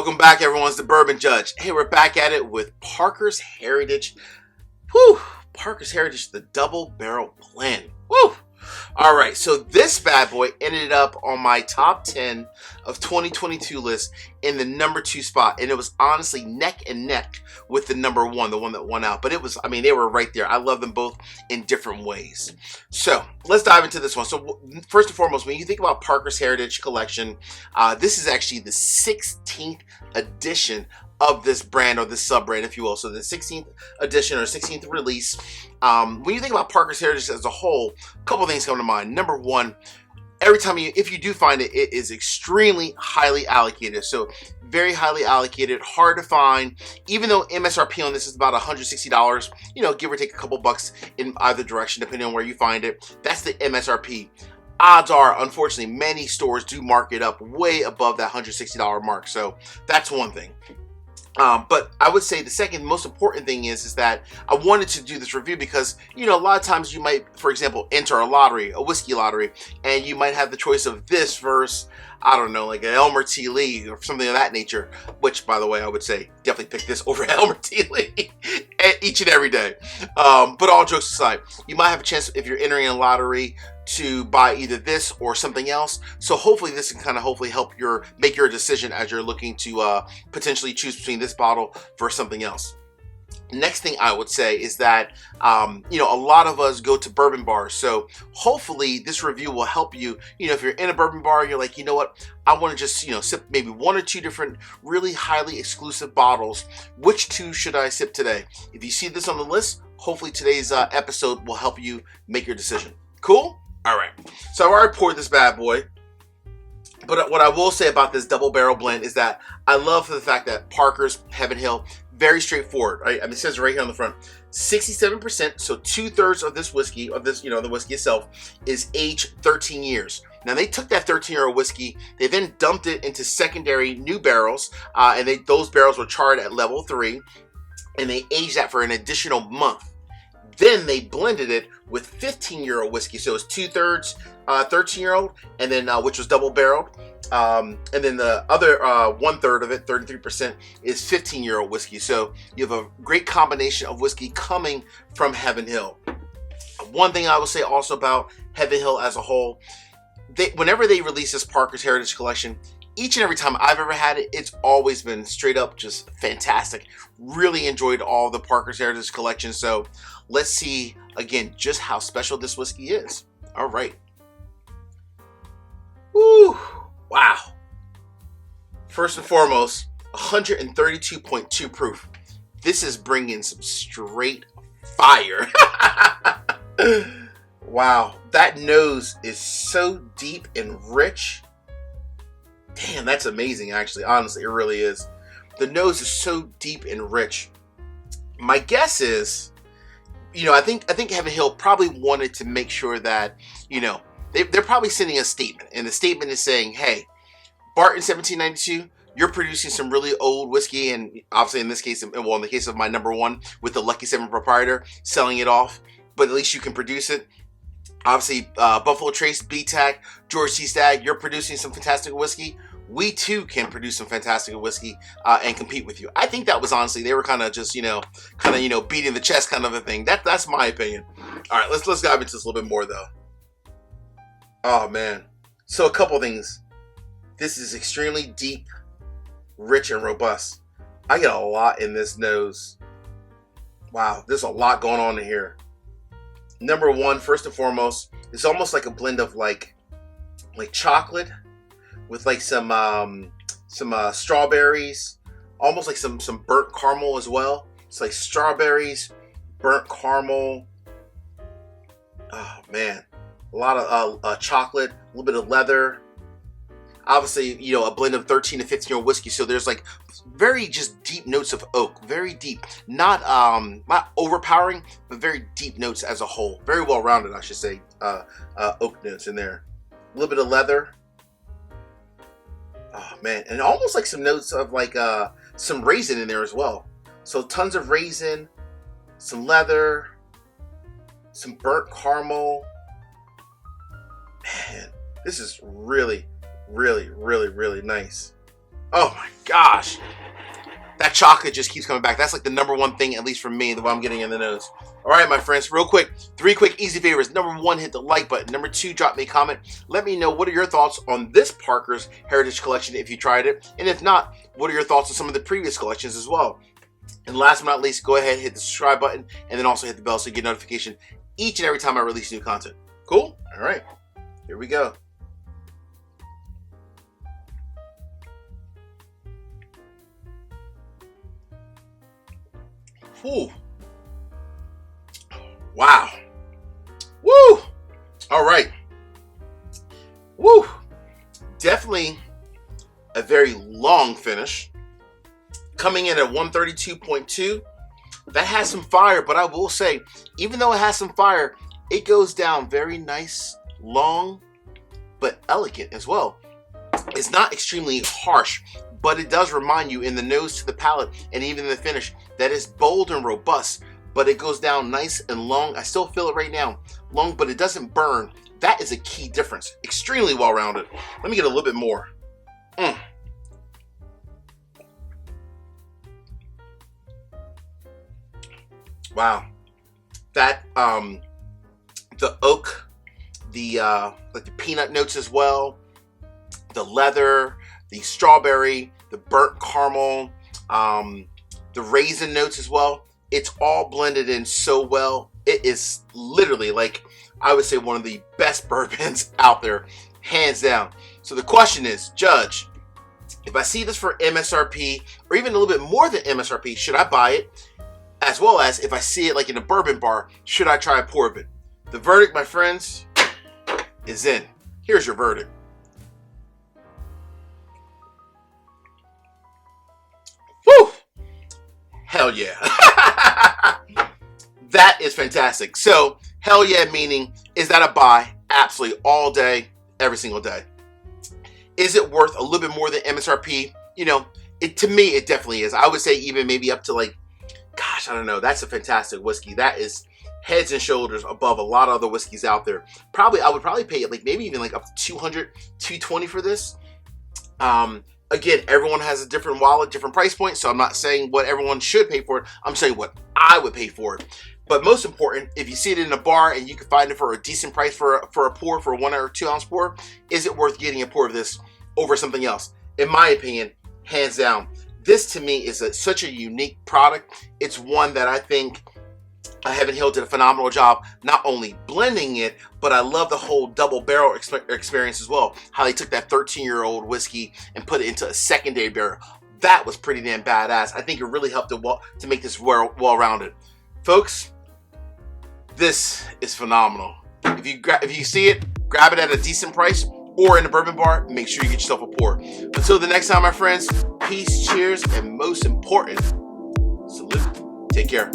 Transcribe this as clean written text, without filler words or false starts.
Welcome back, everyone. It's the Bourbon Judge. Hey, we're back at it with Parker's Heritage. Whew! Parker's Heritage, the double barrel blend. Woo! All right, so this bad boy ended up on my top 10 of 2022 list in the number 2 spot, and it was honestly neck and neck with the number 1, the one that won out. But it was, I mean, they were right there. I love them both in different ways. So let's dive into this one. So first and foremost, when you think about Parker's Heritage Collection, this is actually the 16th edition of this brand, or this sub-brand, if you will. So the 16th edition or 16th release. When you think about Parker's Heritage as a whole, a couple things come to mind. Number one, every time if you do find it, it is extremely highly allocated. So very highly allocated, hard to find. Even though MSRP on this is about $160, you know, give or take a couple bucks in either direction, depending on where you find it. That's the MSRP. Odds are, unfortunately, many stores do mark it up way above that $160 mark. So that's one thing. But I would say the second most important thing is that I wanted to do this review because, you know, a lot of times you might, for example, enter a lottery, a whiskey lottery, and you might have the choice of this versus, I don't know, like an Elmer T. Lee or something of that nature, which, by the way, I would say definitely pick this over Elmer T. Lee each and every day. But all jokes aside, you might have a chance, if you're entering a lottery, to buy either this or something else. So hopefully this can kind of help make your decision as you're looking to potentially choose between this bottle versus something else. Next thing I would say is that, you know, a lot of us go to bourbon bars. So hopefully this review will help you. You know, if you're in a bourbon bar, you're like, you know what, I want to just, you know, sip maybe 1 or 2 different really highly exclusive bottles. Which 2 should I sip today? If you see this on the list, hopefully today's episode will help you make your decision. Cool? All right. So I've already poured this bad boy. But what I will say about this double barrel blend is that I love the fact that Parker's Heaven Hill, very straightforward, right? I mean, it says right here on the front, 67%, so 2/3 of this whiskey, you know, the whiskey itself, is aged 13 years. Now, they took that 13-year-old whiskey, they then dumped it into secondary new barrels, and those barrels were charred at level 3, and they aged that for an additional month. Then they blended it with 15-year-old whiskey, so it's 2/3 13-year-old, and then which was double barreled, and then the other 1/3 of it, 33%, is 15-year-old whiskey. So you have a great combination of whiskey coming from Heaven Hill. One thing I will say also about Heaven Hill as a whole, whenever they release this Parker's Heritage Collection, each and every time I've ever had it, it's always been straight up just fantastic. Really enjoyed all the Parker's Heritage Collection. So let's see, again, just how special this whiskey is. All right. Woo! Wow. First and foremost, 132.2 proof. This is bringing some straight fire. Wow. That nose is so deep and rich. Damn, that's amazing, actually. Honestly, it really is. The nose is so deep and rich. My guess is, you know, I think Heaven Hill probably wanted to make sure that, you know, they're probably sending a statement, and the statement is saying, hey, Bart, in 1792, you're producing some really old whiskey, and obviously in this case, well, in the case of my number 1 with the Lucky 7 proprietor, selling it off, but at least you can produce it. Obviously, Buffalo Trace, B-Tac, George C. Stagg, you're producing some fantastic whiskey. We too can produce some fantastic whiskey and compete with you. I think that was honestly, they were kind of just, beating the chest kind of a thing. That's my opinion. All right, let's dive into this a little bit more though. Oh man. So a couple things. This is extremely deep, rich, and robust. I get a lot in this nose. Wow, there's a lot going on in here. Number 1, first and foremost, it's almost like a blend of like chocolate with like some strawberries, almost like some burnt caramel as well. It's like strawberries, burnt caramel. Oh man, a lot of chocolate, a little bit of leather. Obviously, you know, a blend of 13 to 15-year-old whiskey, so there's like very just deep notes of oak, very deep, not overpowering, but very deep notes as a whole. Very well rounded, I should say. Oak notes in there, a little bit of leather. Oh man, and almost like some notes of like some raisin in there as well. So tons of raisin, some leather, some burnt caramel. Man, this is really, really, really, really nice. Oh my gosh. That chocolate just keeps coming back. That's like the #1 thing, at least for me, the one I'm getting in the nose. All right, my friends, real quick, 3 quick, easy favors. #1, hit the like button. #2, drop me a comment. Let me know what are your thoughts on this Parker's Heritage Collection if you tried it. And if not, what are your thoughts on some of the previous collections as well? And last but not least, go ahead, hit the subscribe button, and then also hit the bell so you get notification each and every time I release new content. Cool? All right, here we go. Whew. Wow. Woo. All right. Woo. Definitely a very long finish. Coming in at 132.2. That has some fire, but I will say, even though it has some fire, it goes down very nice, long, but elegant as well. It's not extremely harsh, but it does remind you in the nose to the palate and even in the finish that it's bold and robust, but it goes down nice and long. I still feel it right now. Long, but it doesn't burn. That is a key difference. Extremely well-rounded. Let me get a little bit more. Wow. That, the oak, like the peanut notes as well, the leather, the strawberry, the burnt caramel, the raisin notes as well. It's all blended in so well. It is literally, like, I would say one of the best bourbons out there, hands down. So the question is, Judge, if I see this for MSRP or even a little bit more than MSRP, should I buy it? As well as if I see it like in a bourbon bar, should I try a pour of it? The verdict, my friends, is in. Here's your verdict. Woo! Hell yeah. That is fantastic. So, hell yeah, meaning, is that a buy? Absolutely, all day, every single day. Is it worth a little bit more than MSRP? You know, to me, it definitely is. I would say even maybe up to like, gosh, I don't know. That's a fantastic whiskey. That is heads and shoulders above a lot of other whiskeys out there. I would probably pay it like maybe even like up to 200, 220 for this. Again, everyone has a different wallet, different price point, so I'm not saying what everyone should pay for it. I'm saying what I would pay for it. But most important, if you see it in a bar and you can find it for a decent price for a pour, for a 1 or 2 ounce pour, is it worth getting a pour of this over something else? In my opinion, hands down. This to me is such a unique product. It's one that I think Heaven Hill did a phenomenal job, not only blending it, but I love the whole double barrel experience as well. How they took that 13-year-old whiskey and put it into a secondary barrel. That was pretty damn badass. I think it really helped to make this well-rounded. Folks, this is phenomenal. If you see it, grab it at a decent price or in a bourbon bar, make sure you get yourself a pour. Until the next time, my friends, peace, cheers, and most important, salute. Take care.